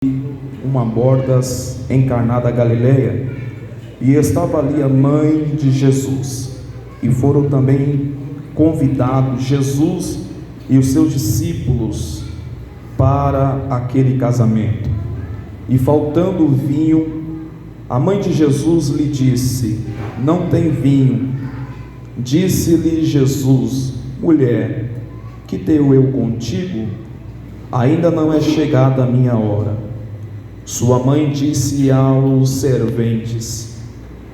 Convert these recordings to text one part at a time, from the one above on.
uma bordas em Caná da Galileia, e estava ali a mãe de Jesus, e foram também convidados Jesus e os seus discípulos para aquele casamento. E faltando vinho, a mãe de Jesus lhe disse: não tem vinho. Disse-lhe Jesus: mulher, que tenho eu contigo? Ainda não é chegada a minha hora. Sua mãe disse aos serventes: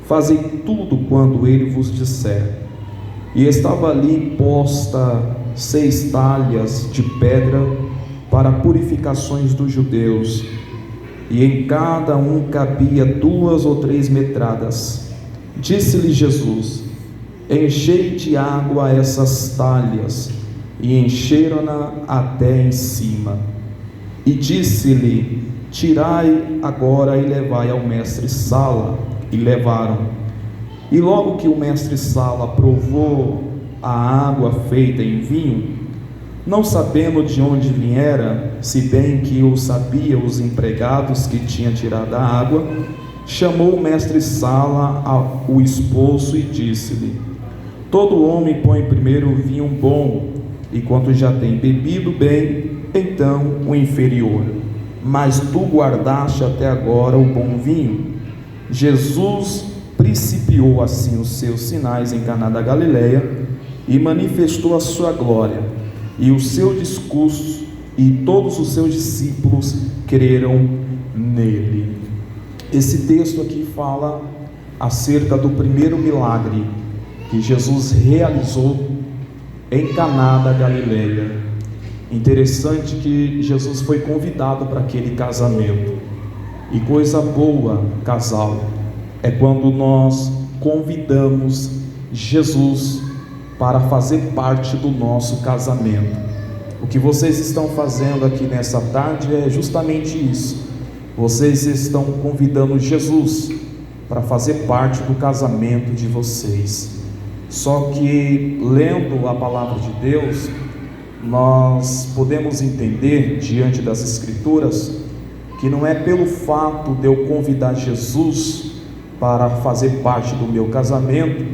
fazei tudo quanto ele vos disser. E estava ali posta 6 talhas de pedra para purificações dos judeus, e em cada um cabia 2 ou 3 metradas. Disse-lhe Jesus: enchei de água essas talhas, e encheram-na até em cima. E disse-lhe: tirai agora e levai ao mestre-sala. E levaram. E logo que o mestre-sala provou a água feita em vinho, não sabendo de onde viera, se bem que o sabiam os empregados que tinham tirado a água, chamou o mestre-sala o esposo e disse-lhe: todo homem põe primeiro o vinho bom, e quando já tem bebido bem, então o inferior. Mas tu guardaste até agora o bom vinho. Jesus principiou assim os seus sinais em Caná da Galileia e manifestou a sua glória, e o seu discurso, e todos os seus discípulos creram nele. Esse texto aqui fala acerca do primeiro milagre que Jesus realizou em Caná da Galileia. Interessante que Jesus foi convidado para aquele casamento. E coisa boa, casal, é quando nós convidamos Jesus para fazer parte do nosso casamento. O que vocês estão fazendo aqui nessa tarde é justamente isso. Vocês estão convidando Jesus para fazer parte do casamento de vocês. Só que, lendo a palavra de Deus, nós podemos entender, diante das Escrituras, que não é pelo fato de eu convidar Jesus para fazer parte do meu casamento,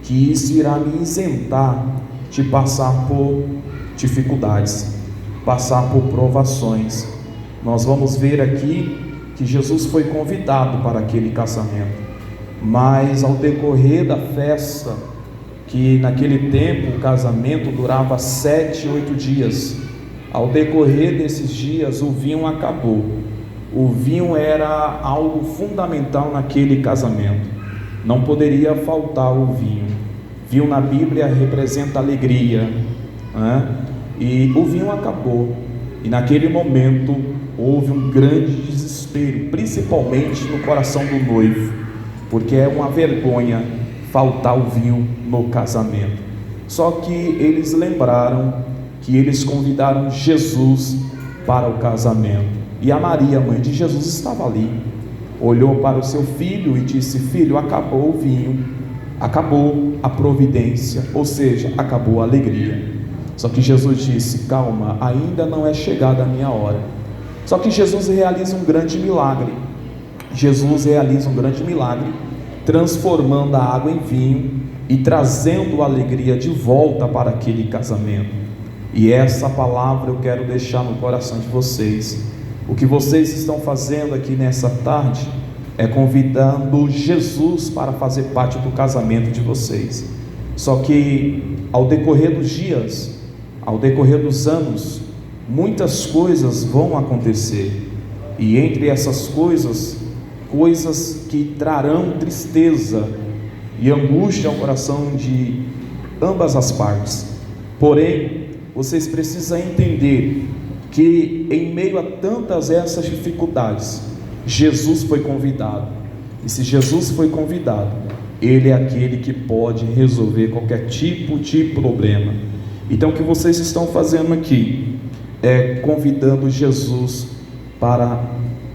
que isso irá me isentar de passar por dificuldades, passar por provações. Nós vamos ver aqui que Jesus foi convidado para aquele casamento, mas ao decorrer da festa, que naquele tempo o casamento durava 7, 8 dias, ao decorrer desses dias o vinho acabou. O vinho era algo fundamental naquele casamento, não poderia faltar o vinho. Vinho na Bíblia representa alegria, né? E o vinho acabou, e naquele momento houve um grande desespero, principalmente no coração do noivo, porque é uma vergonha faltar o vinho no casamento. Só que eles lembraram que eles convidaram Jesus para o casamento, e a Maria, mãe de Jesus, estava ali, olhou para o seu filho e disse: filho, acabou o vinho, acabou a providência, ou seja, acabou a alegria. Só que Jesus disse: calma, ainda não é chegada a minha hora. Só que Jesus realiza um grande milagre. Jesus realiza um grande milagre, transformando a água em vinho e trazendo a alegria de volta para aquele casamento. E essa palavra eu quero deixar no coração de vocês. O que vocês estão fazendo aqui nessa tarde é convidando Jesus para fazer parte do casamento de vocês. Só que ao decorrer dos dias, ao decorrer dos anos, muitas coisas vão acontecer, e entre essas coisas que trarão tristeza e angústia ao coração de ambas as partes. Porém, vocês precisam entender que em meio a tantas essas dificuldades, Jesus foi convidado. E se Jesus foi convidado, Ele é aquele que pode resolver qualquer tipo de problema. Então o que vocês estão fazendo aqui é convidando Jesus para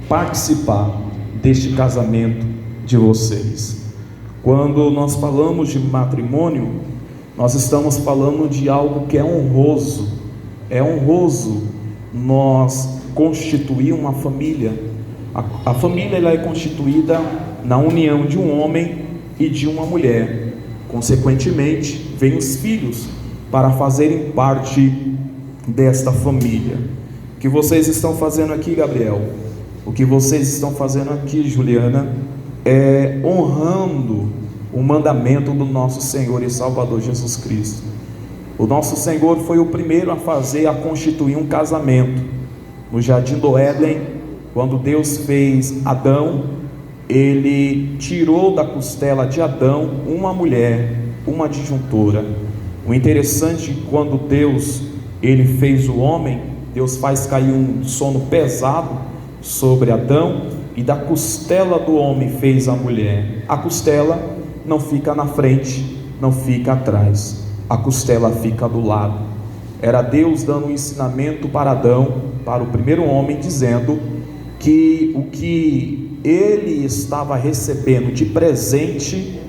participar deste casamento de vocês. Quando nós falamos de matrimônio, nós estamos falando de algo que é honroso. É honroso nós constituir uma família. A família ela é constituída na união de um homem e de uma mulher. Consequentemente, vêm os filhos para fazerem parte desta família. O que vocês estão fazendo aqui, Gabriel? O que vocês estão fazendo aqui, Juliana, é honrando o mandamento do nosso Senhor e Salvador Jesus Cristo. O nosso Senhor foi o primeiro a constituir um casamento. No jardim do Éden, quando Deus fez Adão, Ele tirou da costela de Adão uma mulher, uma disjuntora. O interessante é que quando Deus Ele fez o homem, Deus faz cair um sono pesado sobre Adão, e da costela do homem fez a mulher. A costela não fica na frente, não fica atrás, a costela fica do lado. Era Deus dando um ensinamento para Adão, para o primeiro homem, dizendo que o que ele estava recebendo de presente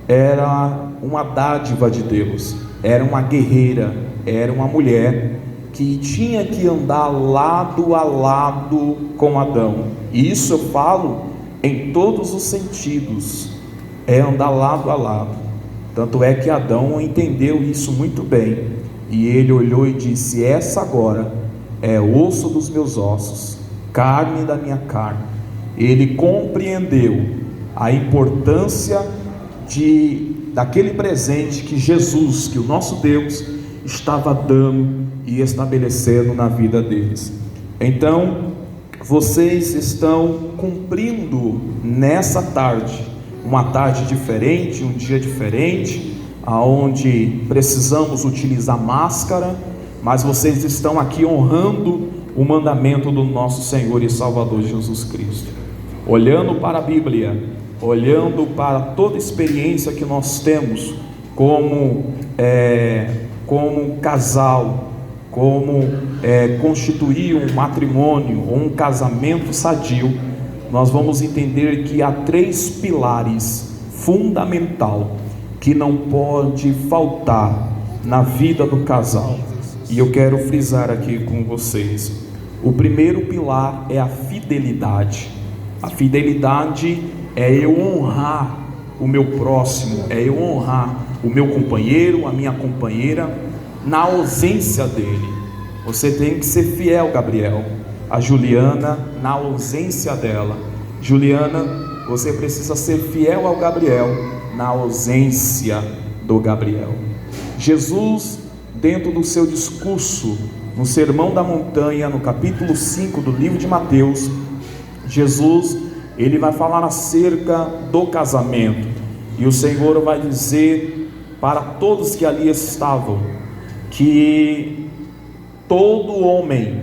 era uma dádiva de Deus, era uma guerreira, era uma mulher que tinha que andar lado a lado com Adão. E isso eu falo em todos os sentidos, é andar lado a lado. Tanto é que Adão entendeu isso muito bem, e ele olhou e disse: essa agora é osso dos meus ossos, carne da minha carne. Ele compreendeu a importância daquele presente que Jesus, que o nosso Deus estava dando e estabelecendo na vida deles. Então, vocês estão cumprindo nessa tarde, uma tarde diferente, um dia diferente, aonde precisamos utilizar máscara, mas vocês estão aqui honrando o mandamento do nosso Senhor e Salvador Jesus Cristo, olhando para a Bíblia, olhando para toda a experiência que nós temos como casal, como constituir um matrimônio ou um casamento sadio. Nós vamos entender que há 3 pilares fundamental que não pode faltar na vida do casal, e eu quero frisar aqui com vocês. O primeiro pilar é a fidelidade. A fidelidade é eu honrar o meu próximo, é eu honrar o meu companheiro, a minha companheira, na ausência dele. Você tem que ser fiel, Gabriel, a Juliana na ausência dela. Juliana, você precisa ser fiel ao Gabriel na ausência do Gabriel. Jesus, dentro do seu discurso no Sermão da Montanha, no capítulo 5 do livro de Mateus, Jesus, ele vai falar acerca do casamento, e o Senhor vai dizer para todos que ali estavam, que todo homem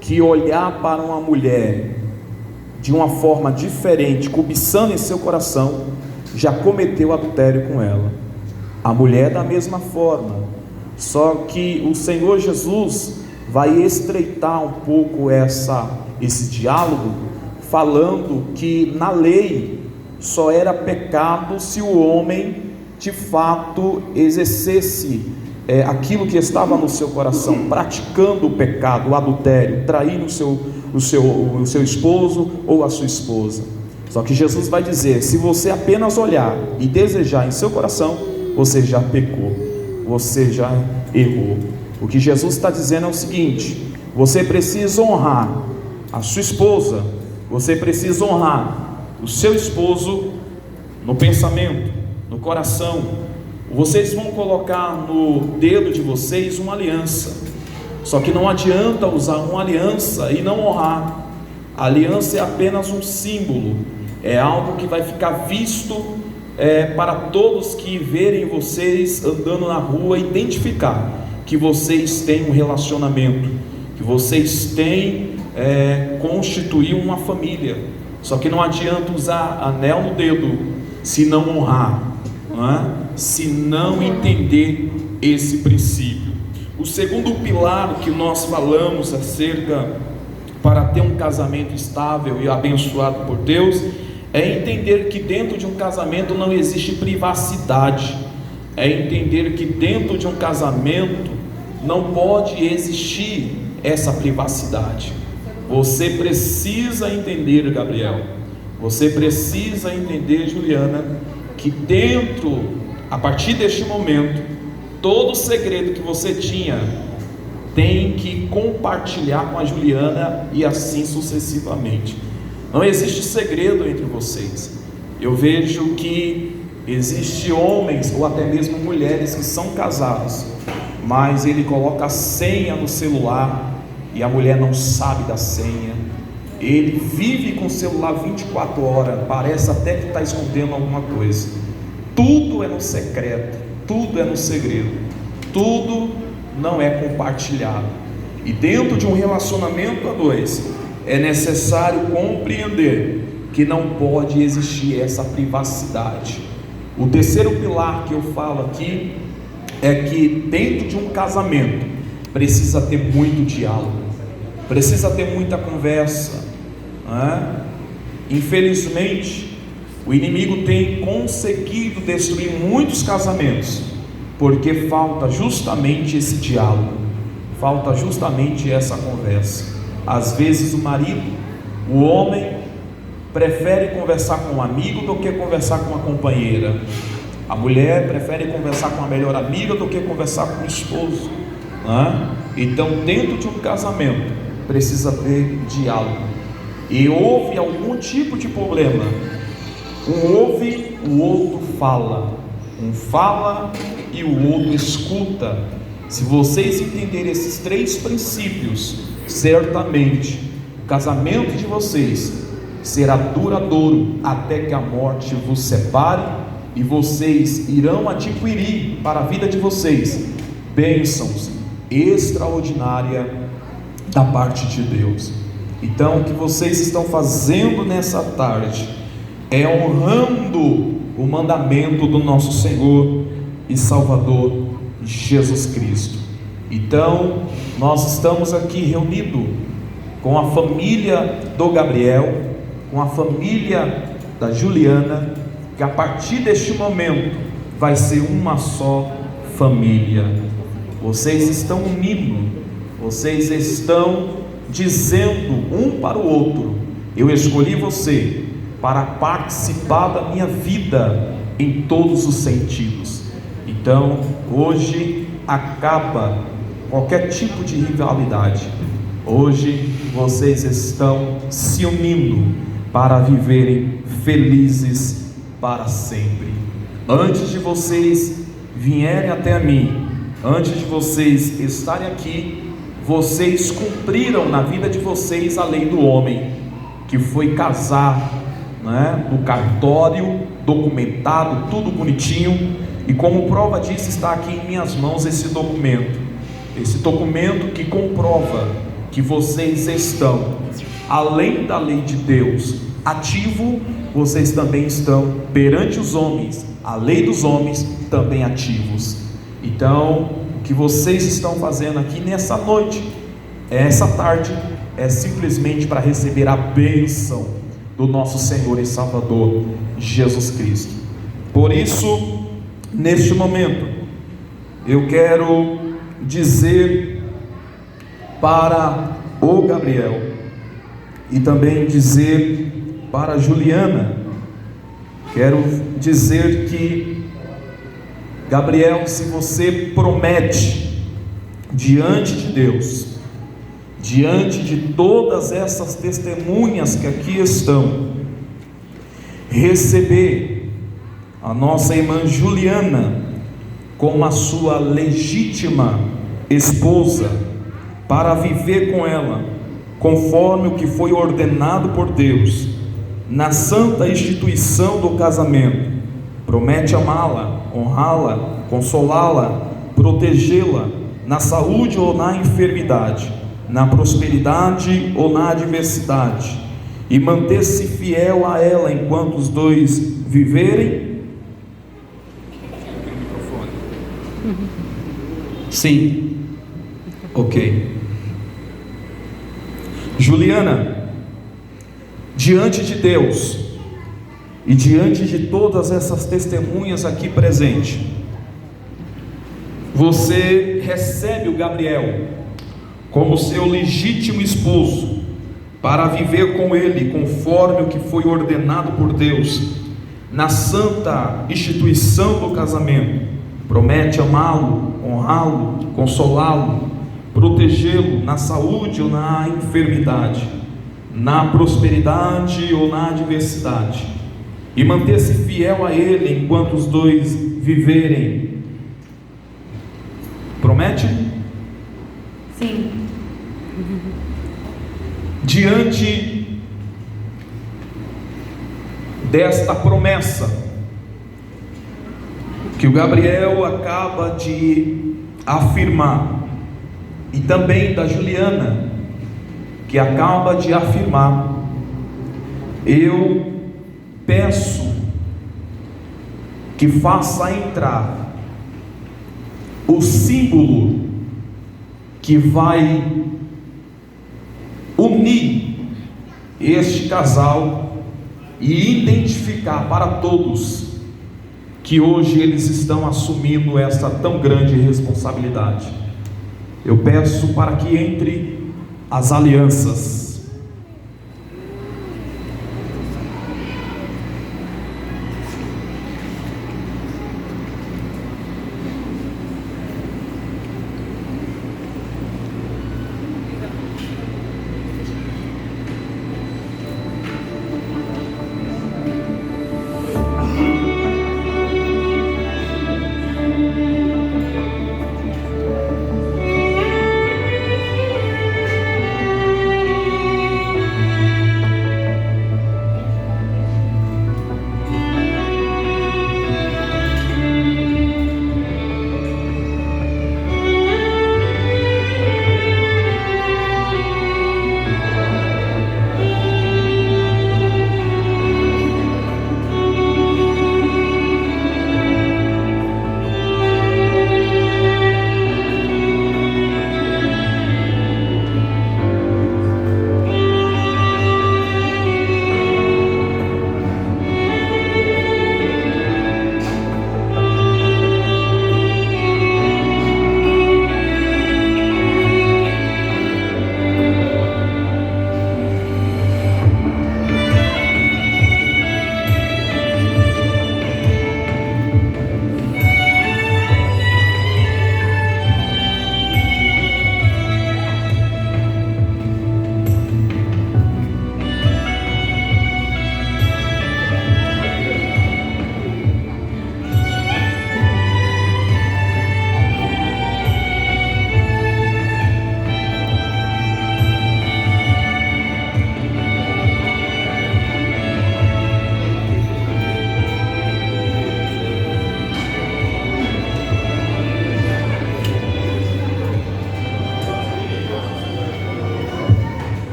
que olhar para uma mulher de uma forma diferente, cobiçando em seu coração, já cometeu adultério com ela. A mulher da mesma forma, só que o Senhor Jesus vai estreitar um pouco esse diálogo, falando que na lei só era pecado se o homem de fato exercesse aquilo que estava no seu coração, praticando o pecado, o adultério, traindo o seu esposo ou a sua esposa. Só que Jesus vai dizer: se você apenas olhar e desejar em seu coração, você já pecou, você já errou. O que Jesus está dizendo é o seguinte: você precisa honrar a sua esposa, você precisa honrar o seu esposo no pensamento, no coração. Vocês vão colocar no dedo de vocês uma aliança, só que não adianta usar uma aliança e não honrar. A aliança é apenas um símbolo, é algo que vai ficar visto para todos que verem vocês andando na rua, identificar que vocês têm um relacionamento, que vocês têm constituir uma família. Só que não adianta usar anel no dedo se não honrar, não é? Se não entender esse princípio. O segundo pilar que nós falamos acerca para ter um casamento estável e abençoado por Deus é entender que dentro de um casamento não existe privacidade, é entender que dentro de um casamento não pode existir essa privacidade. Você precisa entender, Gabriel, você precisa entender, Juliana, que a partir deste momento, todo o segredo que você tinha, tem que compartilhar com a Juliana e assim sucessivamente. Não existe segredo entre vocês. Eu vejo que existe homens ou até mesmo mulheres que são casados, mas ele coloca a senha no celular e a mulher não sabe da senha. Ele vive com o celular 24 horas, parece até que está escondendo alguma coisa. Tudo é no secreto, tudo é no segredo, tudo não é compartilhado. E dentro de um relacionamento a dois, é necessário compreender que não pode existir essa privacidade. O terceiro pilar que eu falo aqui é que dentro de um casamento precisa ter muito diálogo, precisa ter muita conversa, né? Infelizmente, o inimigo tem conseguido destruir muitos casamentos, porque falta justamente esse diálogo, falta justamente essa conversa. Às vezes o marido, o homem, prefere conversar com um amigo do que conversar com uma companheira. A mulher prefere conversar com a melhor amiga do que conversar com o esposo, né? Então, dentro de um casamento, precisa ter diálogo. E houve algum tipo de problema, um ouve, o outro fala. Um fala e o outro escuta. Se vocês entenderem esses 3 princípios, certamente o casamento de vocês será duradouro até que a morte vos separe, e vocês irão adquirir para a vida de vocês bênçãos extraordinárias da parte de Deus. Então, o que vocês estão fazendo nessa tarde é honrando o mandamento do nosso Senhor e Salvador Jesus Cristo. Então, nós estamos aqui reunidos com a família do Gabriel, com a família da Juliana, que a partir deste momento vai ser uma só família. Vocês estão unindo, vocês estão dizendo um para o outro: eu escolhi você para participar da minha vida em todos os sentidos. Então, hoje acaba qualquer tipo de rivalidade. Hoje vocês estão se unindo para viverem felizes para sempre. Antes de vocês vierem até a mim, antes de vocês estarem aqui, vocês cumpriram na vida de vocês a lei do homem, que foi casar, né, no cartório, documentado, tudo bonitinho. E como prova disso, está aqui em minhas mãos esse documento que comprova que vocês estão, além da lei de Deus, ativo. Vocês também estão perante os homens, a lei dos homens, também ativos. Então, o que vocês estão fazendo aqui nessa noite, essa tarde, é simplesmente para receber a bênção do nosso Senhor e Salvador Jesus Cristo. Por isso, neste momento, eu quero dizer para o Gabriel e também dizer para a Juliana, quero dizer que, Gabriel, se você promete diante de Deus, diante de todas essas testemunhas que aqui estão, receber a nossa irmã Juliana como a sua legítima esposa, para viver com ela conforme o que foi ordenado por Deus na santa instituição do casamento, promete amá-la, honrá-la, consolá-la, protegê-la na saúde ou na enfermidade, na prosperidade ou na adversidade, e manter-se fiel a ela enquanto os dois viverem? Sim. Ok. Juliana, diante de Deus e diante de todas essas testemunhas aqui presentes, você recebe o Gabriel como seu legítimo esposo para viver com Ele conforme o que foi ordenado por Deus na santa instituição do casamento, promete amá-lo, honrá-lo, consolá-lo, protegê-lo na saúde ou na enfermidade, na prosperidade ou na adversidade, e manter-se fiel a Ele enquanto os dois viverem. Promete? Sim. Diante desta promessa que o Gabriel acaba de afirmar, e também da Juliana, que acaba de afirmar, eu peço que faça entrar o símbolo que vai unir este casal e identificar para todos que hoje eles estão assumindo essa tão grande responsabilidade. Eu peço para que entre as alianças.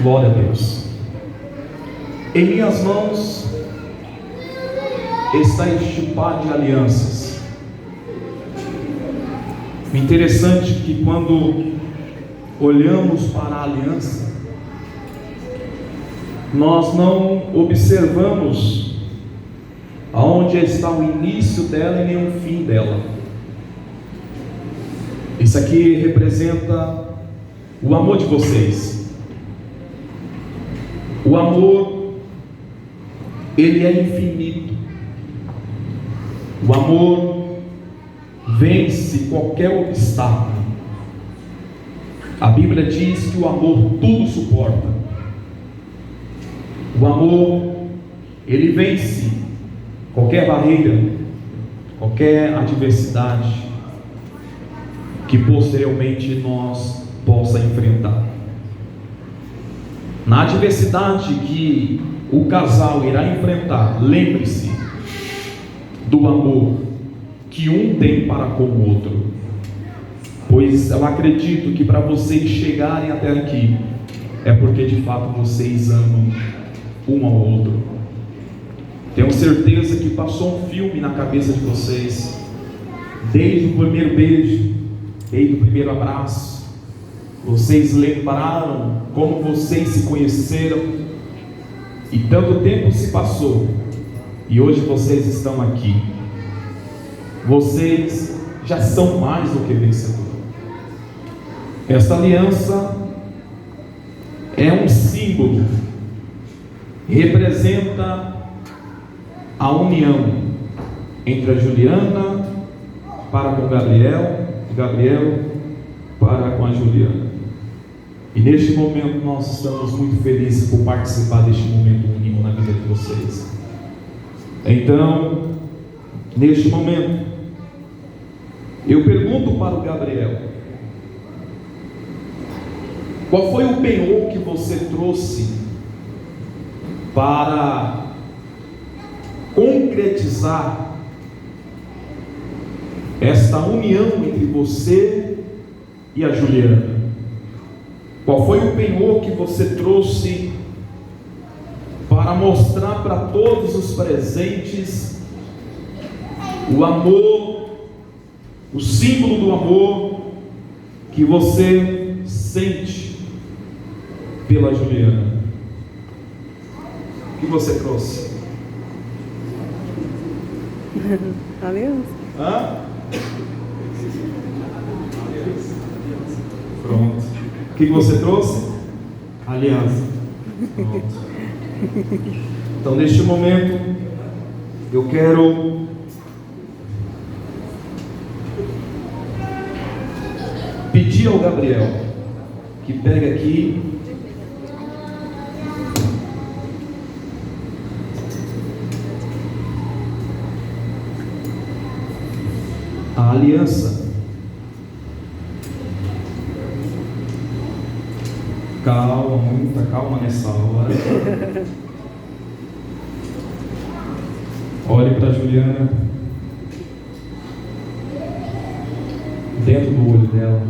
Glória a Deus. Em minhas mãos está este par de alianças. Interessante que quando olhamos para a aliança, nós não observamos aonde está o início dela e nem o fim dela. Isso aqui representa o amor de vocês. O amor, ele é infinito. O amor vence qualquer obstáculo. A Bíblia diz que o amor tudo suporta. O amor, ele vence qualquer barreira, qualquer adversidade que posteriormente nós possa enfrentar. Na adversidade que o casal irá enfrentar, lembre-se do amor que um tem para com o outro, pois eu acredito que para vocês chegarem até aqui é porque de fato vocês amam um ao outro. Tenho certeza que passou um filme na cabeça de vocês, desde o primeiro beijo, desde o primeiro abraço. Vocês lembraram como vocês se conheceram, e tanto tempo se passou, e hoje vocês estão aqui. Vocês já são mais do que vencedores. Esta aliança é um símbolo, representa a união entre a Juliana para com Gabriel, Gabriel para com a Juliana. E neste momento nós estamos muito felizes por participar deste momento único na vida de vocês. Então, neste momento, eu pergunto para o Gabriel: qual foi o penhor que você trouxe para concretizar esta união entre você e a Juliana? Qual foi o penhor que você trouxe para mostrar para todos os presentes o amor, o símbolo do amor que você sente pela Juliana? O que você trouxe? Aliança. Hã? Pronto. O que você trouxe? Aliança. Pronto. Então, neste momento, eu quero pedir ao Gabriel que pegue aqui a aliança. Calma, muita calma nessa hora. Olhe para a Juliana, dentro do olho dela.